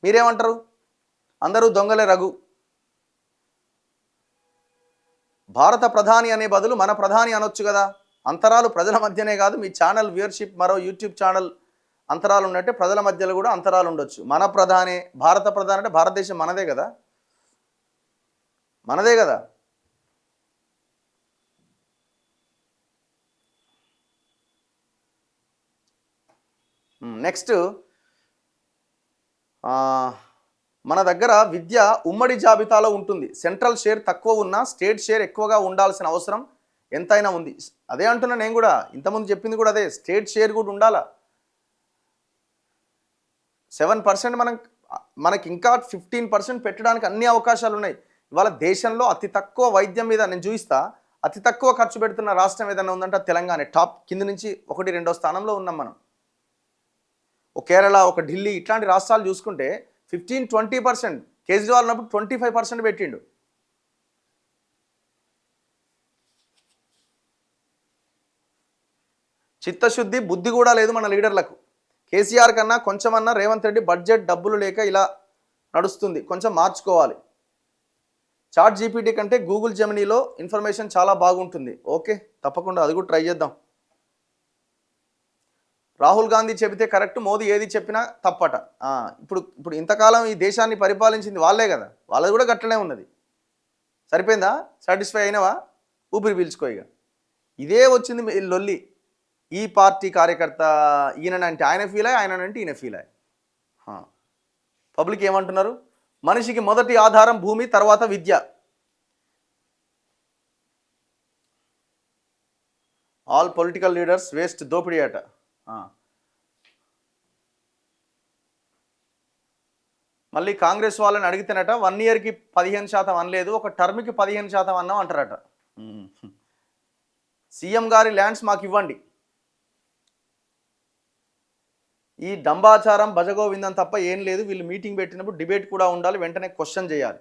మీరేమంటారు? అందరూ దొంగలే రఘు. భారత ప్రధాని అనే బదులు మన ప్రధాని అనొచ్చు కదా. అంతరాలు ప్రజల మధ్యనే కాదు, మీ ఛానల్ వ్యూవర్షిప్ మరో యూట్యూబ్ ఛానల్ అంతరాలు ఉన్నట్టే ప్రజల మధ్యలో కూడా అంతరాలు ఉండొచ్చు. మన ప్రధానే, భారత ప్రధాని అంటే భారతదేశం మనదే కదా, మనదే కదా. నెక్స్ట్, మన దగ్గర విద్య ఉమ్మడి జాబితాలో ఉంటుంది. సెంట్రల్ షేర్ తక్కువ ఉన్నా స్టేట్ షేర్ ఎక్కువగా ఉండాల్సిన అవసరం ఎంతైనా ఉంది. అదే అంటున్నా నేను కూడా, ఇంతకుముందు చెప్పింది కూడా అదే, స్టేట్ షేర్ కూడా ఉండాలా. 7% మనకి ఇంకా 15% పెట్టడానికి అన్ని అవకాశాలు ఉన్నాయి. ఇవాళ దేశంలో అతి తక్కువ వైద్యం మీద నేను చూపిస్తా, అతి తక్కువ ఖర్చు పెడుతున్న రాష్ట్రం ఏదైనా ఉందంటే తెలంగాణ. టాప్ కింద నుంచి 1-2వ స్థానంలో ఉన్నాం మనం. ఒక కేరళ, ఒక ఢిల్లీ, ఇట్లాంటి రాష్ట్రాలు చూసుకుంటే 15-20%, కేజ్రీవాల్ ఉన్నప్పుడు 25% పెట్టిండు. చిత్తశుద్ధి, బుద్ధి కూడా లేదు మన లీడర్లకు. కేసీఆర్ కన్నా కొంచెమన్నా రేవంత్ రెడ్డి బడ్జెట్ డబ్బులు లేక ఇలా నడుస్తుంది, కొంచెం మార్చుకోవాలి. చాట్ జీపీటీ కంటే గూగుల్ జెమినీలో ఇన్ఫర్మేషన్ చాలా బాగుంటుంది. ఓకే, తప్పకుండా అది కూడా ట్రై చేద్దాం. రాహుల్ గాంధీ చెబితే కరెక్ట్, మోదీ ఏది చెప్పినా తప్పట. ఇప్పుడు ఇంతకాలం ఈ దేశాన్ని పరిపాలించింది వాళ్ళే కదా, వాళ్ళది కూడా గట్లనే ఉన్నది. సరిపోయిందా? సాటిస్ఫై అయినవా? ఊపిరి పీల్చుకో ఇక. ఇదే వచ్చింది లొల్లి. ఈ పార్టీ కార్యకర్త ఈయనంటే ఆయన ఫీల్ అయ్యి, ఆయనంటే ఈయన ఫీల్ అయ్యి. పబ్లిక్ ఏమంటున్నారు? మనిషికి మొదటి ఆధారం భూమి, తర్వాత విద్య. ఆల్ పొలిటికల్ లీడర్స్ వేస్ట్, దోపిడీ అట. మళ్ళీ కాంగ్రెస్ వాళ్ళని అడిగితేనట 1 ఇయర్కి 15% అనలేదు, ఒక టర్మ్కి 15% అన్నాం అంటారట. సీఎం గారి ల్యాండ్స్ మాకు ఇవ్వండి. ఈ డంబాచారం, భజగోవిందం తప్ప ఏం లేదు. వీళ్ళు మీటింగ్ పెట్టినప్పుడు డిబేట్ కూడా ఉండాలి, వెంటనే క్వశ్చన్ చేయాలి.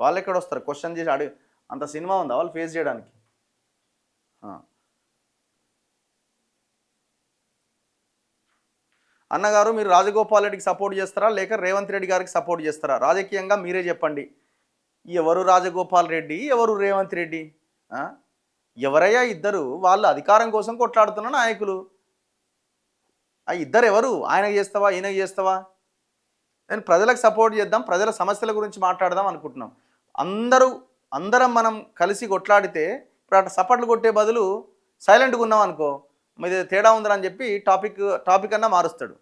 వాళ్ళు ఎక్కడ వస్తారు క్వశ్చన్ చేసి అడిగి? అంత సినిమా ఉందా వాళ్ళు ఫేస్ చేయడానికి? అన్నగారు, మీరు రాజగోపాల్ రెడ్డికి సపోర్ట్ చేస్తారా లేక రేవంత్ రెడ్డి గారికి సపోర్ట్ చేస్తారా? రాజకీయంగా మీరే చెప్పండి. ఎవరు రాజగోపాల్ రెడ్డి, ఎవరు రేవంత్ రెడ్డి? ఎవరయ్యా ఇద్దరు? వాళ్ళు అధికారం కోసం కొట్లాడుతున్న నాయకులు. ఆ ఇద్దరు ఎవరు? ఆయనకు చేస్తావా, ఈయనకు చేస్తావా? నేను ప్రజలకు సపోర్ట్ చేద్దాం, ప్రజల సమస్యల గురించి మాట్లాడదాం అనుకుంటున్నాం. అందరం మనం కలిసి కొట్లాడితే, ఇప్పుడు అట్లా సపోర్ట్లు కొట్టే బదులు సైలెంట్గా ఉన్నాం అనుకో, మీది తేడా ఉందని చెప్పి టాపిక్ అన్నా మారుస్తాడు.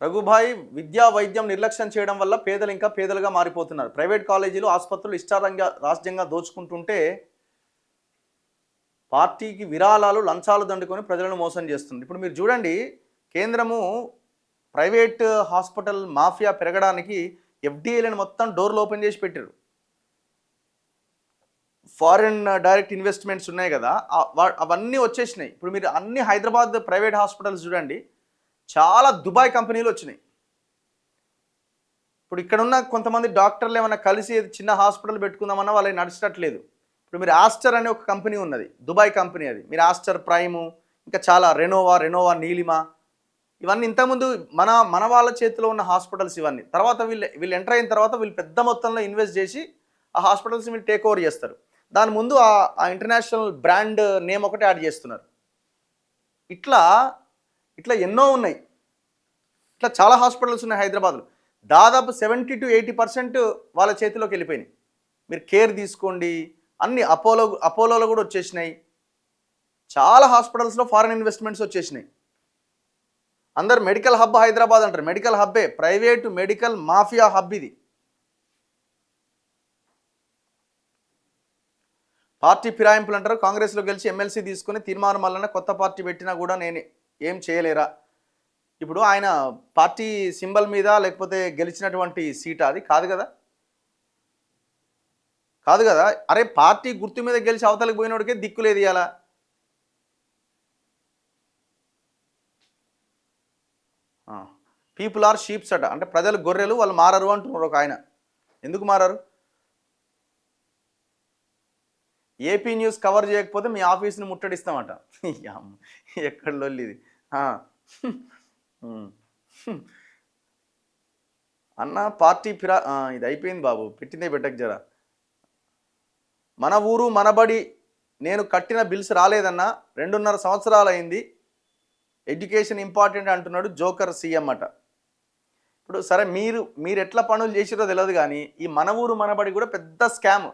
రఘుభాయ్, విద్యా వైద్యం నిర్లక్ష్యం చేయడం వల్ల పేదలు ఇంకా పేదలుగా మారిపోతున్నారు. ప్రైవేట్ కాలేజీలు, ఆసుపత్రులు ఇష్టారంగా రాజ్యంగా దోచుకుంటుంటే పార్టీకి విరాళాలు, లంచాలు దండుకొని ప్రజలను మోసం చేస్తుంది. ఇప్పుడు మీరు చూడండి, కేంద్రము ప్రైవేట్ హాస్పిటల్ మాఫియా పెరగడానికి ఎఫ్డీఏలను మొత్తం డోర్లు ఓపెన్ చేసి పెట్టారు. ఫారిన్ డైరెక్ట్ ఇన్వెస్ట్మెంట్స్ ఉన్నాయి కదా, అవన్నీ వచ్చేసినాయి. ఇప్పుడు మీరు అన్ని హైదరాబాద్ ప్రైవేట్ హాస్పిటల్స్ చూడండి, చాలా దుబాయ్ కంపెనీలు వచ్చినాయి. ఇప్పుడు ఇక్కడున్న కొంతమంది డాక్టర్లు ఏమైనా కలిసి చిన్న హాస్పిటల్ పెట్టుకుందామన్నా వాళ్ళకి నడిచేటట్లేదు. ఇప్పుడు మీరు ఆస్టర్ అనే ఒక కంపెనీ ఉన్నది, దుబాయ్ కంపెనీ. అది మీరు ఆస్టర్ ప్రైము, ఇంకా చాలా రెనోవా, నీలిమా, ఇవన్నీ ఇంతకుముందు మన వాళ్ళ చేతిలో ఉన్న హాస్పిటల్స్ ఇవన్నీ. తర్వాత వీళ్ళు ఎంటర్ అయిన తర్వాత వీళ్ళు పెద్ద మొత్తంలో ఇన్వెస్ట్ చేసి ఆ హాస్పిటల్స్ వీళ్ళు టేక్ ఓవర్ చేస్తారు. దాని ముందు ఆ ఇంటర్నేషనల్ బ్రాండ్ నేమ్ ఒకటి యాడ్ చేస్తున్నారు. ఇట్లా ఎన్నో ఉన్నాయి. ఇట్లా చాలా హాస్పిటల్స్ ఉన్నాయి హైదరాబాద్లో. దాదాపు 70-80% వాళ్ళ చేతిలోకి వెళ్ళిపోయినాయి. మీరు కేర్ తీసుకోండి, అన్ని అపోలోలో కూడా వచ్చేసినాయి. చాలా హాస్పిటల్స్లో ఫారిన్ ఇన్వెస్ట్మెంట్స్ వచ్చేసినాయి. అందరు మెడికల్ హబ్ హైదరాబాద్ అంటారు. మెడికల్ హబ్బే, ప్రైవేటు మెడికల్ మాఫియా హబ్ ఇది. పార్టీ ఫిరాయింపులు అంటారు. కాంగ్రెస్లో గెలిచి ఎమ్మెల్సీ తీసుకుని తీర్మానం వలన కొత్త పార్టీ పెట్టినా కూడా నేను ఏం చేయలేరా? ఇప్పుడు ఆయన పార్టీ సింబల్ మీద లేకపోతే గెలిచినటువంటి సీట్ అది కాదు కదా. అరే, పార్టీ గుర్తు మీద గెలిచి అవతలకు పోయినోడికే దిక్కులేదు ఇవాళ. పీపుల్ ఆర్ షీప్స్ అట, అంటే ప్రజలు గొర్రెలు, వాళ్ళు మారరు అంటున్నారు ఒక ఆయన. ఎందుకు మారరు? ఏపీ న్యూస్ కవర్ చేయకపోతే మీ ఆఫీస్ని ముట్టడిస్తామట. అమ్మ, ఎక్కడ లొల్లి ఇది. ఆ. ఉమ్. అన్న పార్టీ ఇది అయిపోయింది బాబు, పెట్టిందే పెట్టకు జరా. మన ఊరు మనబడి నేను కట్టిన బిల్స్ రాలేదన్నా, 2.5 సంవత్సరాలు అయింది, ఎడ్యుకేషన్ ఇంపార్టెంట్ అంటున్నాడు జోకర్ సీఎం అట. ఇప్పుడు సరే మీరు ఎట్లా పనులు చేసిరో తెలియదు కానీ ఈ మన ఊరు మనబడి కూడా పెద్ద స్కామ్.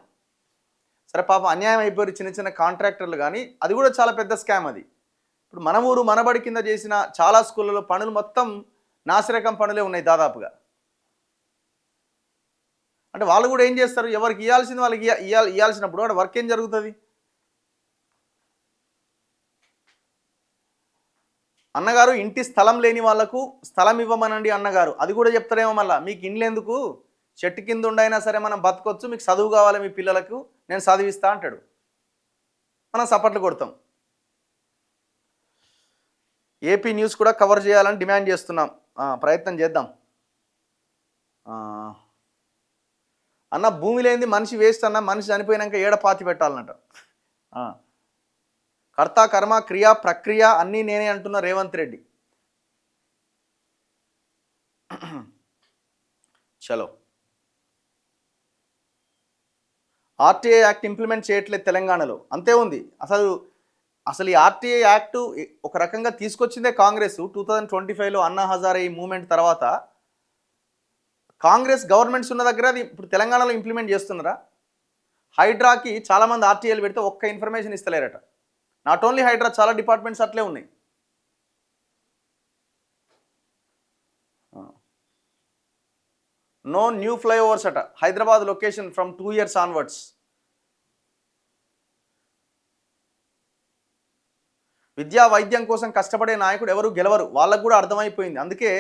సరే పాపం అన్యాయం అయిపోయారు చిన్న చిన్న కాంట్రాక్టర్లు, కానీ అది కూడా చాలా పెద్ద స్కామ్ అది. ఇప్పుడు మన ఊరు మనబడి కింద చేసిన చాలా స్కూళ్ళలో పనులు మొత్తం నాసిరకం పనులే ఉన్నాయి దాదాపుగా. అంటే వాళ్ళు కూడా ఏం చేస్తారు, ఎవరికి ఇవ్వాల్సింది వాళ్ళకి ఇవ్వాల్సినప్పుడు అక్కడ వర్క్ ఏం జరుగుతుంది. అన్నగారు ఇంటి స్థలం లేని వాళ్లకు స్థలం ఇవ్వమనండి అన్నగారు, అది కూడా చెప్తారేమో మళ్ళీ, మీకు ఇండ్లు ఎందుకు, చెట్టు కింద ఉండైనా సరే మనం బతకొచ్చు, మీకు చదువు కావాలి మీ పిల్లలకు నేను చదివిస్తా అంటాడు, మనం సపోర్ట్లు కొడతాం. ఏపీ న్యూస్ కూడా కవర్ చేయాలని డిమాండ్ చేస్తున్నాం, ప్రయత్నం చేద్దాం. అన్న భూమి లేనిది మనిషి వేస్ట్ అన్న, మనిషి చనిపోయినాక ఏడ పాతి పెట్టాలన్నట. కర్త కర్మ క్రియ ప్రక్రియ అన్నీ నేనే అంటున్న రేవంత్ రెడ్డి. చలో, ఆర్టీఐ యాక్ట్ ఇంప్లిమెంట్ చేయట్లేదు తెలంగాణలో, అంతే ఉంది. అసలు ఈ ఆర్టీఐ యాక్ట్ ఒక రకంగా తీసుకొచ్చిందే కాంగ్రెస్ 2025లో అన్నా హజారే మూమెంట్ తర్వాత. కాంగ్రెస్ గవర్నమెంట్స్ ఉన్న దగ్గర అది ఇప్పుడు తెలంగాణలో ఇంప్లిమెంట్ చేస్తున్నారా? హైడ్రాకి చాలామంది ఆర్టీఐలు పెడితే ఒక్క ఇన్ఫర్మేషన్ ఇస్తలేరట. నాట్ ఓన్లీ హైడ్రా, చాలా డిపార్ట్మెంట్స్ అట్లే ఉన్నాయి. నో న్యూ ఫ్లైఓవర్స్ అట Hyderabad location from 2 years onwards. విద్యా వైద్యం కోసం కష్టపడే నాయకుడు ఎవరు గెలవరు, వాళ్ళకు కూడా అర్థమైపోయింది, అందుకే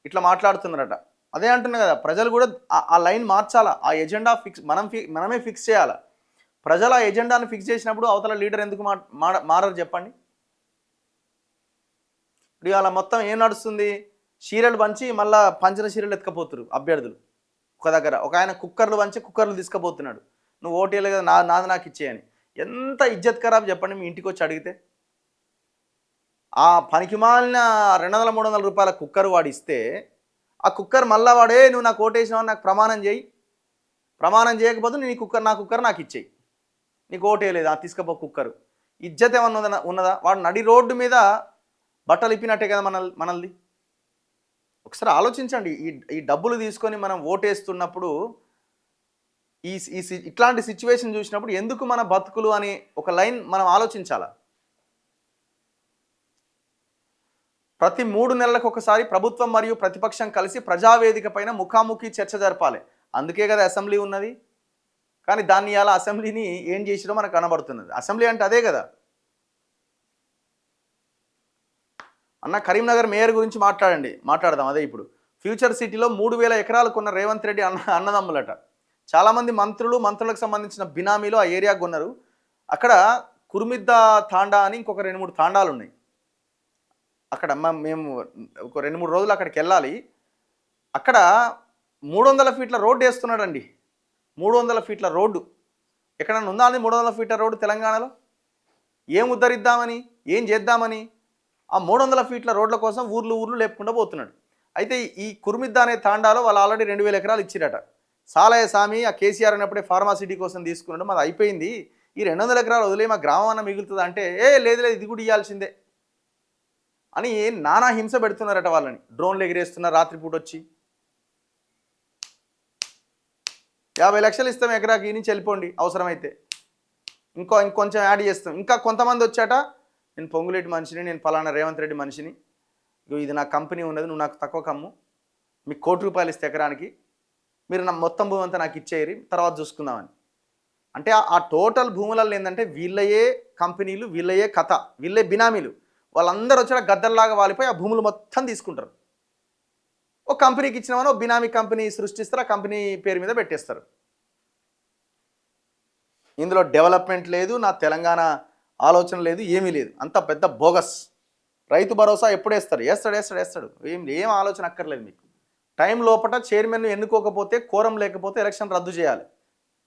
ఇట్లా మాట్లాడుతున్నారట. అదే అంటున్నా కదా, ప్రజలు కూడా ఆ లైన్ మార్చాలా, ఆ ఎజెండా మనమే ఫిక్స్ చేయాలా. ప్రజలు ఆ ఎజెండాను ఫిక్స్ చేసినప్పుడు అవతల లీడర్ ఎందుకు మారరు చెప్పండి. ఇప్పుడు ఇవాళ మొత్తం ఏం నడుస్తుంది, సీరియల్ పంచి మళ్ళీ పంచిన సీరియల్ ఎత్తుకపోతున్నారు అభ్యర్థులు. ఒక దగ్గర ఒక ఆయన కుక్కర్లు పంచి కుక్కర్లు తీసుకుపోతున్నాడు, నువ్వు ఓటేలే కదా నాది నాకు ఇచ్చేయని. ఎంత ఇజ్జత్ ఖరాబ్ చెప్పండి మీ ఇంటికి వచ్చి అడిగితే. ఆ పనికిమాలిన 200-300 రూపాయల కుక్కర్ వాడు ఇస్తే, ఆ కుక్కర్ మళ్ళా వాడే నువ్వు నాకు ఓటేసినావు నాకు ప్రమాణం చేయి, ప్రమాణం చేయకపోతే నా కుక్కర్ నాకు ఇచ్చేయి, నీకు ఓటేయలేదు ఆ తీసుకపో కుక్కరు. ఇజ్జత్ ఏమన్నా ఉన్నదా? వాడు నడి రోడ్డు మీద బట్టలు ఇప్పినట్టే కదా మనల్ని. ఒకసారి ఆలోచించండి, ఈ డబ్బులు తీసుకొని మనం ఓటేస్తున్నప్పుడు ఇట్లాంటి సిచ్యువేషన్ చూసినప్పుడు ఎందుకు మన బతుకులు అని ఒక లైన్ మనం ఆలోచించాలా. ప్రతి 3 నెలలకు ఒకసారి ప్రభుత్వం మరియు ప్రతిపక్షం కలిసి ప్రజావేదిక పైన ముఖాముఖి చర్చ జరపాలి, అందుకే కదా అసెంబ్లీ ఉన్నది. కానీ దాన్ని ఇలా అసెంబ్లీని ఏం చేసిరో మనకు కనబడుతున్నది. అసెంబ్లీ అంటే అదే కదా. అన్న కరీంనగర్ మేయర్ గురించి మాట్లాడదాం అదే ఇప్పుడు. ఫ్యూచర్ సిటీలో 3000 ఎకరాలు కొన్న రేవంత్ రెడ్డి అన్నదమ్ములట. చాలామంది మంత్రులకు సంబంధించిన బినామీలు ఆ ఏరియా కొన్నారు. అక్కడ కుర్మిద్ద తాండా అని ఇంకొక 2-3 తాండాలు ఉన్నాయి. అక్కడ మేము ఒక 2-3 రోజులు అక్కడికి వెళ్ళాలి. అక్కడ 300 ఫీట్ల రోడ్డు వేస్తున్నాడండి. 300 ఫీట్ల రోడ్డు ఎక్కడన్నా ఉందా అని? 300 ఫీట్ల రోడ్డు తెలంగాణలో ఏం ఉద్ధరిద్దామని, ఏం చేద్దామని ఆ 300 ఫీట్ల రోడ్ల కోసం ఊర్లు లేపుకుండా పోతున్నాడు. అయితే ఈ కుర్మిద్ద అనే తాండాలో వాళ్ళు ఆల్రెడీ 2000 ఎకరాలు ఇచ్చిరట. సాలయ్య స్వామి ఆ కేసీఆర్ అన్నప్పుడే ఫార్మాసిటీ కోసం తీసుకున్నాడు, మాది అయిపోయింది, ఈ 200 ఎకరాలు వదిలే మా గ్రామం అన్న మిగులుతుంది అంటే, లేదు ఇది కూడా ఇవ్వాల్సిందే అని నానా హింస పెడుతున్నారట వాళ్ళని. డ్రోన్లు ఎగిరేస్తున్నారు రాత్రిపూట వచ్చి. 50 లక్షలు ఇస్తాం ఎకరాకి, నుంచి వెళ్ళిపోండి, అవసరమైతే ఇంకొంచెం యాడ్ చేస్తాం. ఇంకా కొంతమంది వచ్చాట, నేను పొంగులేటి మనిషిని, నేను పలానా రేవంత్ రెడ్డి మనిషిని, ఇది నా కంపెనీ ఉన్నది, నువ్వు నాకు తక్కువ కమ్ము, మీకు ₹1,00,00,000 ఇస్తే ఎకరానికి, మీరు నా మొత్తం భూమి అంతా నాకు ఇచ్చేయరి, తర్వాత చూసుకుందామని. అంటే ఆ టోటల్ భూములలో ఏంటంటే వీళ్ళయే కంపెనీలు, వీళ్ళయే కథ, వీళ్ళే బినామీలు, వాళ్ళందరూ వచ్చాక గద్దల్లాగా వాలిపోయి ఆ భూములు మొత్తం తీసుకుంటారు. ఒక కంపెనీకి ఇచ్చినామని ఒక బినామీ కంపెనీ సృష్టిస్తారు, ఆ కంపెనీ పేరు మీద పెట్టేస్తారు. ఇందులో డెవలప్మెంట్ లేదు, నా తెలంగాణ ఆలోచన లేదు, ఏమీ లేదు, అంత పెద్ద బోగస్. రైతు భరోసా ఎప్పుడు వేస్తాడు, ఏం ఆలోచన అక్కర్లేదు మీకు. టైం లోపల చైర్మన్ను ఎన్నుకోకపోతే, కోరం లేకపోతే ఎలక్షన్ రద్దు చేయాలి.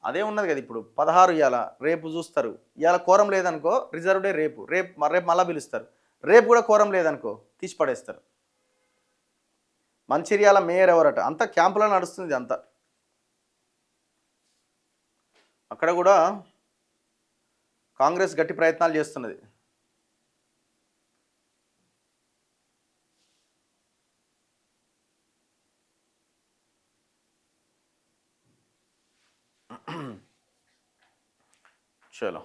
అదే ఉన్నది కదా ఇప్పుడు 16 ఇవాళ, రేపు చూస్తారు. ఇవాళ కోరం లేదనుకో రిజర్వ్ డే రేపు, రేపు మళ్ళీ పిలుస్తారు. రేపు కూడా కోరం లేదనుకో తీసి పడేస్తారు. మంచిర్యాల మేయర్ ఎవరట, అంతా క్యాంపులో నడుస్తుంది అంతా. అక్కడ కూడా కాంగ్రెస్ గట్టి ప్రయత్నాలు చేస్తున్నది. చలో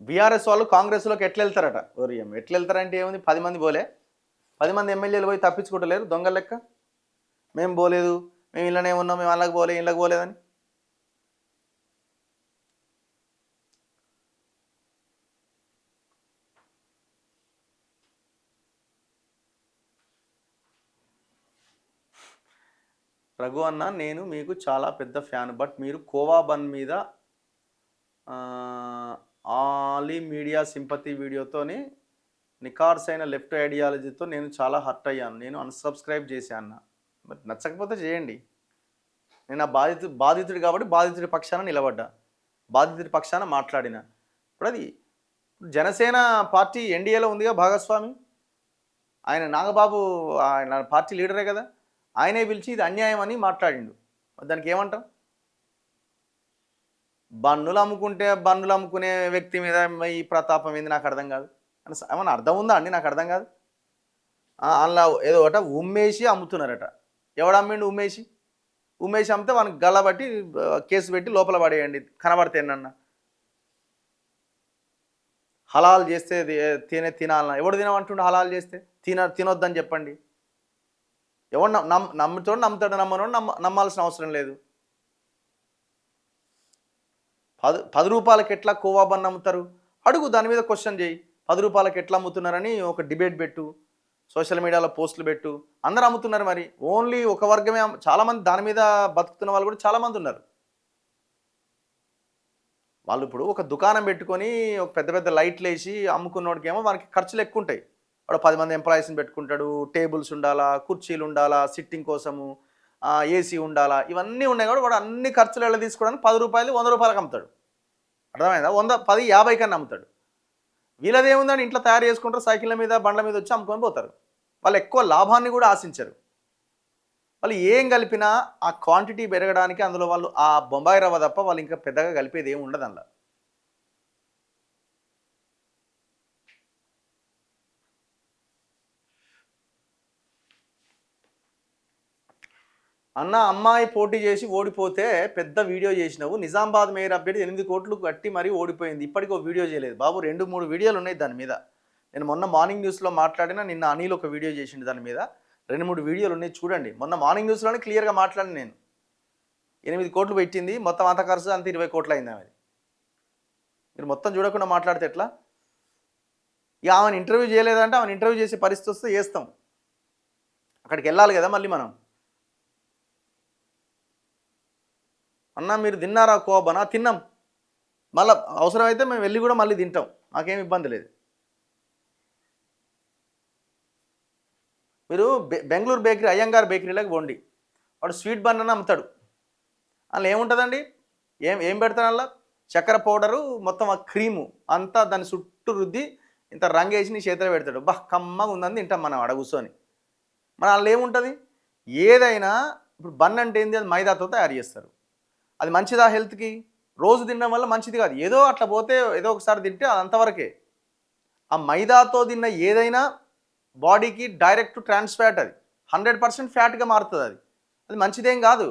బీఆర్ఎస్ వాళ్ళు కాంగ్రెస్లోకి ఎట్లా వెళ్తారట, ఓరియం ఎట్లా వెళ్తారంటే ఏముంది, 10 మంది పోలే, 10 మంది ఎమ్మెల్యేలు పోయి తప్పించుకుంటలేరు దొంగల లెక్క. మేము పోలేదు, మేము ఇళ్ళనే ఉన్నాం, మేము వాళ్ళకి పోలే ఇళ్ళకి పోలేదని. రఘు అన్న, నేను మీకు చాలా పెద్ద ఫ్యాన్, బట్ మీరు కోవా బన్ మీద ఆలీ మీడియా సింపతి వీడియోతోని నికార్స్ అయిన లెఫ్ట్ ఐడియాలజీతో నేను చాలా హర్ట్ అయ్యాను. నేను అన్సబ్స్క్రైబ్ చేశాను. మరి నచ్చకపోతే చేయండి. నేను ఆ బాధితుడు కాబట్టి బాధితుడి పక్షాన నిలబడ్డా, బాధితుడి పక్షాన మాట్లాడిన. ఇప్పుడు అది జనసేన పార్టీ ఎన్డీఏలో ఉందిగా భాగస్వామి, ఆయన నాగబాబు ఆయన పార్టీ లీడరే కదా, ఆయనే పిలిచి ఇది అన్యాయం అని మాట్లాడిండు. దానికి ఏమంటాం? బన్నులు అమ్ముకునే వ్యక్తి మీద ఈ ప్రతాపం ఏంది నాకు అర్థం కాదు. ఏమన్నా అర్థం ఉందా అండి? నాకు అర్థం కాదు. అలా ఏదో ఒకట ఉమ్మేసి అమ్ముతున్నారట. ఎవడు అమ్మిండు? ఉమ్మేసి అమ్మితే వానికి గల్లబట్టి కేసు పెట్టి లోపల పడేయండి కనబడితే నన్న. హలాల్ చేస్తే తినాలన్నా, ఎవడు తినమంటుండే? హలాల్ చేస్తే తినొద్దని చెప్పండి. ఎవడు నమ్ముతాడు నమ్మనోడు నమ్మాల్సిన అవసరం లేదు. 10 రూపాయలకి ఎట్లా కోవా బన్ అమ్ముతారు అడుగు, దాని మీద క్వశ్చన్ చేయి. 10 రూపాయలకి ఎట్లా అమ్ముతున్నారని ఒక డిబేట్ పెట్టు, సోషల్ మీడియాలో పోస్టులు పెట్టు. అందరూ అమ్ముతున్నారు. మరి ఓన్లీ ఒక వర్గమే, చాలామంది దాని మీద బతుకుతున్న వాళ్ళు కూడా చాలామంది ఉన్నారు. వాళ్ళు ఇప్పుడు ఒక దుకాణం పెట్టుకొని ఒక పెద్ద లైట్లు వేసి అమ్ముకున్నోడికి ఏమో వానికి ఖర్చులు ఎక్కువ ఉంటాయి. వాడు 10 మంది ఎంప్లాయీస్ని పెట్టుకుంటాడు, టేబుల్స్ ఉండాలా, కుర్చీలు ఉండాలా, సిట్టింగ్ కోసము ఏసీ ఉండాలా, ఇవన్నీ ఉన్నాయి. కూడా వాడు అన్ని ఖర్చులు ఎలా తీసుకోవడానికి 10 రూపాయలు 100 రూపాయలకు అమ్ముతాడు. అర్థమైందా? 100, 10, 50 కన్నా అమ్ముతాడు. వీళ్ళదేముందని ఇంట్లో తయారు చేసుకుంటారు, సైకిళ్ళ మీద బండ్ల మీద వచ్చి అమ్ముకొని పోతారు. వాళ్ళు ఎక్కువ లాభాన్ని కూడా ఆశించరు. వాళ్ళు ఏం కలిపినా ఆ క్వాంటిటీ పెరగడానికి అందులో వాళ్ళు ఆ బొంబాయి రవ్వ తప్ప వాళ్ళు ఇంకా పెద్దగా కలిపేది ఏమి ఉండదు అందులో. అన్న, అమ్మాయి పోటీ చేసి ఓడిపోతే పెద్ద వీడియో చేసినావు, నిజామాబాద్ మేయర్ అభ్యర్థి 8 కోట్లు కట్టి మరీ ఓడిపోయింది, ఇప్పటికీ ఒక వీడియో చేయలేదు. బాబు 2-3 వీడియోలు ఉన్నాయి దాని మీద. నేను మొన్న మార్నింగ్ న్యూస్లో మాట్లాడిన, నిన్న అనిల్ ఒక వీడియో చేసిండు దాని మీద. 2-3 వీడియోలు ఉన్నాయి, చూడండి. మొన్న మార్నింగ్ న్యూస్లోనే క్లియర్గా మాట్లాడిన నేను. 8 కోట్లు పెట్టింది, మొత్తం అంత ఖర్చు అంత 20 కోట్లు అయింది ఆమెది. మీరు మొత్తం చూడకుండా మాట్లాడితే ఎట్లా? ఇక ఆమెను ఇంటర్వ్యూ చేయలేదంటే ఆమెను ఇంటర్వ్యూ చేసే పరిస్థితి వస్తే చేస్తాం. అక్కడికి వెళ్ళాలి కదా మళ్ళీ మనం. అన్న, మీరు తిన్నారా కోబనా? తిన్నాం. మళ్ళీ అవసరమైతే మేము వెళ్ళి కూడా మళ్ళీ తింటాం, మాకేం ఇబ్బంది లేదు. మీరు బెంగళూరు బేకరీ, అయ్యంగార్ బేకరీలోకి పోండి, వాడు స్వీట్ బన్ అని అమ్ముతాడు. అందులో ఏముంటుందండి? ఏం పెడతాడు? అందులో చక్కెర పౌడరు, మొత్తం ఆ క్రీము అంతా దాన్ని చుట్టూ రుద్ది ఇంత రంగేసి నీ చేతిలో పెడతాడు. కమ్మగా ఉందని తింటాం మనం ఆడ కూర్చొని. మన అందులో ఏముంటుంది? ఏదైనా ఇప్పుడు బన్ అంటే ఏంది? అది మైదాతో తయారు చేస్తారు. అది మంచిదా హెల్త్కి? రోజు తినడం వల్ల మంచిది కాదు. ఏదో అట్లా పోతే ఏదో ఒకసారి తింటే అది అంతవరకే. ఆ మైదాతో తిన్న ఏదైనా బాడీకి డైరెక్ట్ ట్రాన్స్ ఫ్యాట్, అది 100% ఫ్యాట్గా మారుతుంది. అది మంచిదేం కాదు.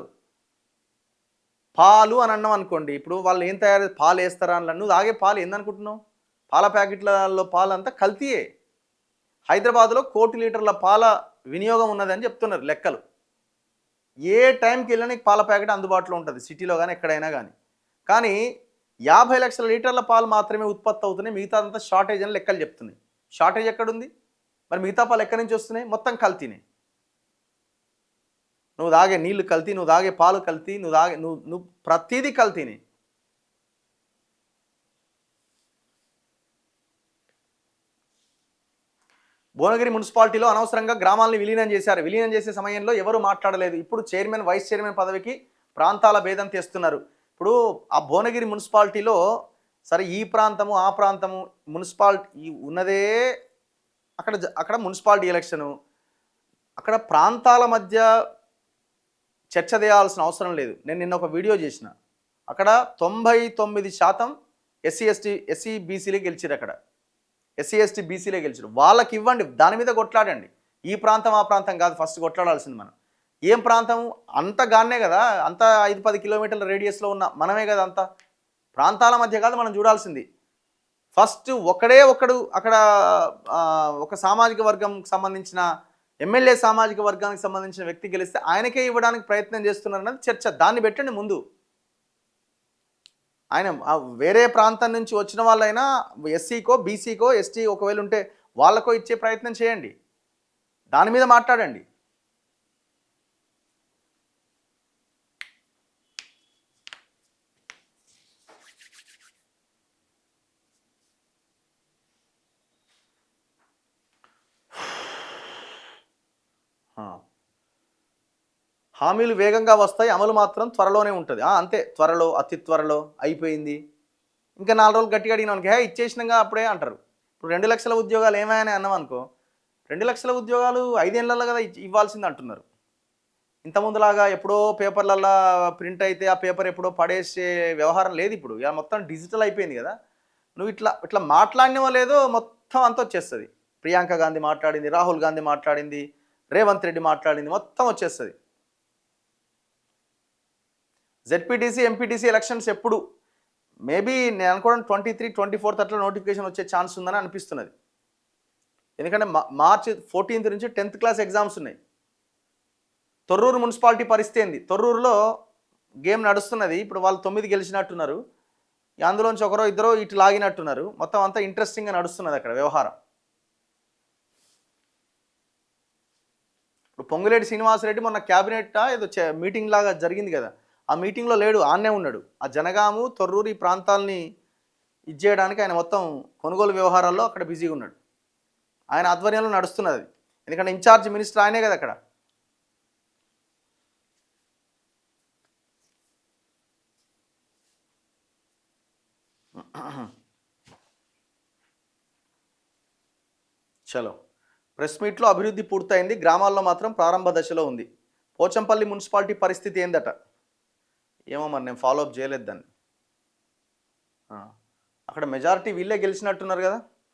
పాలు అని అన్నాం అనుకోండి, ఇప్పుడు వాళ్ళు ఏం తయారు పాలు వేస్తారా అని, నువ్వు తాగే పాలు ఏందనుకుంటున్నావు? పాల ప్యాకెట్లలో పాలు అంతా కల్తీయే. హైదరాబాద్లో 1 కోటి లీటర్ల పాల వినియోగం ఉన్నదని చెప్తున్నారు లెక్కలు. ఏ టైంకి వెళ్ళినా నీకు పాల ప్యాకెట్ అందుబాటులో ఉంటుంది, సిటీలో కానీ ఎక్కడైనా కానీ. కానీ 50 లక్షల లీటర్ల పాలు మాత్రమే ఉత్పత్తి అవుతున్నాయి, మిగతా అంతా షార్టేజ్ అని లెక్కలు చెప్తున్నాయి. షార్టేజ్ ఎక్కడుంది మరి? మిగతా పాలు ఎక్కడి నుంచి వస్తున్నాయి? మొత్తం కల్తీనే. నువ్వు తాగే నీళ్లు కల్తీ, నువ్వు తాగే పాలు కల్తీ, నువ్వు ప్రతిదీ కల్తీనే. భువనగిరి మున్సిపాలిటీలో అనవసరంగా గ్రామాలని విలీనం చేశారు. విలీనం చేసే సమయంలో ఎవరు మాట్లాడలేదు. ఇప్పుడు చైర్మన్, వైస్ చైర్మన్ పదవికి ప్రాంతాల భేదం తెస్తున్నారు. ఇప్పుడు ఆ భువనగిరి మున్సిపాలిటీలో సరే ఈ ప్రాంతము ఆ ప్రాంతము మున్సిపాలిటీ ఉన్నదే అక్కడ మున్సిపాలిటీ ఎలక్షను, అక్కడ ప్రాంతాల మధ్య చర్చ చేయాల్సిన అవసరం లేదు. నేను నిన్న ఒక వీడియో చేసిన, అక్కడ 99% ఎస్సీ బీసీలే గెలిచిరు. అక్కడ ఎస్సీ బీసీలే గెలిచిరు. వాళ్ళకి ఇవ్వండి, దాని మీద కొట్లాడండి. ఈ ప్రాంతం ఆ ప్రాంతం కాదు ఫస్ట్ కొట్లాడాల్సింది మనం. ఏం ప్రాంతం అంతగానే కదా, అంత 5-10 కిలోమీటర్ల రేడియస్లో ఉన్న మనమే కదా, అంత ప్రాంతాల మధ్య కాదు మనం చూడాల్సింది. ఫస్ట్ ఒకడు అక్కడ ఒక సామాజిక వర్గంకి సంబంధించిన ఎమ్మెల్యే సామాజిక వర్గానికి సంబంధించిన వ్యక్తి గెలిస్తే ఆయనకే ఇవ్వడానికి ప్రయత్నం చేస్తున్నారన్నది చర్చ. దాన్ని పెట్టండి ముందు. ఆయన వేరే ప్రాంతం నుంచి వచ్చిన వాళ్ళైనా ఎస్సీకో బీసీకో ఎస్టీ ఒకవేళ ఉంటే వాళ్ళకో ఇచ్చే ప్రయత్నం చేయండి, దాని మీద మాట్లాడండి. హామీలు వేగంగా వస్తాయి, అమలు మాత్రం త్వరలోనే ఉంటుంది. అంతే, త్వరలో, అతి త్వరలో అయిపోయింది. ఇంకా 4 రోజులు గట్టిగా అడిగినానికి ఇచ్చేసినాగా అప్పుడే అంటారు. ఇప్పుడు 2 లక్షల ఉద్యోగాలు ఏమైనా అన్నాం అనుకో, 2 లక్షల ఉద్యోగాలు 5 ఏళ్లలో కదా ఇవ్వాల్సింది అంటున్నారు. ఇంతకుముందులాగా ఎప్పుడో పేపర్లల్లో ప్రింట్ అయితే ఆ పేపర్ ఎప్పుడో పడేసే వ్యవహారం లేదు. ఇప్పుడు ఇక మొత్తం డిజిటల్ అయిపోయింది కదా. నువ్వు ఇట్లా మాట్లాడినవో లేదో మొత్తం అంతా వచ్చేస్తుంది. ప్రియాంక గాంధీ మాట్లాడింది, రాహుల్ గాంధీ మాట్లాడింది, రేవంత్ రెడ్డి మాట్లాడింది, మొత్తం వచ్చేస్తుంది. జెడ్పీటీసీ ఎంపీటీసీ ఎలక్షన్స్ ఎప్పుడు మేబీ నేను అనుకోవడం 23, 24 అట్లా నోటిఫికేషన్ వచ్చే ఛాన్స్ ఉందని అనిపిస్తున్నది. ఎందుకంటే మార్చి 14 నుంచి 10th క్లాస్ ఎగ్జామ్స్ ఉన్నాయి. తొర్రూరు మున్సిపాలిటీ పరిస్థితి ఏంది? తొర్రూరులో గేమ్ నడుస్తున్నది. ఇప్పుడు వాళ్ళు 9 గెలిచినట్టున్నారు, అందులోంచి ఒకరో ఇద్దరో ఇటు లాగినట్టున్నారు. మొత్తం అంతా ఇంట్రెస్టింగ్గా నడుస్తున్నది అక్కడ వ్యవహారం. ఇప్పుడు పొంగులేటి శ్రీనివాసరెడ్డి మొన్న క్యాబినెట్ ఏదో మీటింగ్ లాగా జరిగింది కదా, ఆ మీటింగ్లో లేడు, ఆన్నే ఉన్నాడు. ఆ జనగాము తొర్రూరు ఈ ప్రాంతాలని ఇచ్చేయడానికి ఆయన మొత్తం కొనుగోలు వ్యవహారాల్లో అక్కడ బిజీగా ఉన్నాడు. ఆయన ఆధ్వర్యంలో నడుస్తున్నది, ఎందుకంటే ఇన్ఛార్జ్ మినిస్టర్ ఆయనే కదా అక్కడ. చలో, ప్రెస్ మీట్లో అభివృద్ధి పూర్తయింది, గ్రామాల్లో మాత్రం ప్రారంభ దశలో ఉంది. పోచంపల్లి మున్సిపాలిటీ పరిస్థితి ఏందట? ఏమో మరి, నేను ఫాలోఅప్ చేయలేదు దాన్ని. అక్కడ మెజారిటీ వీళ్ళే గెలిచినట్టున్నారు కదా.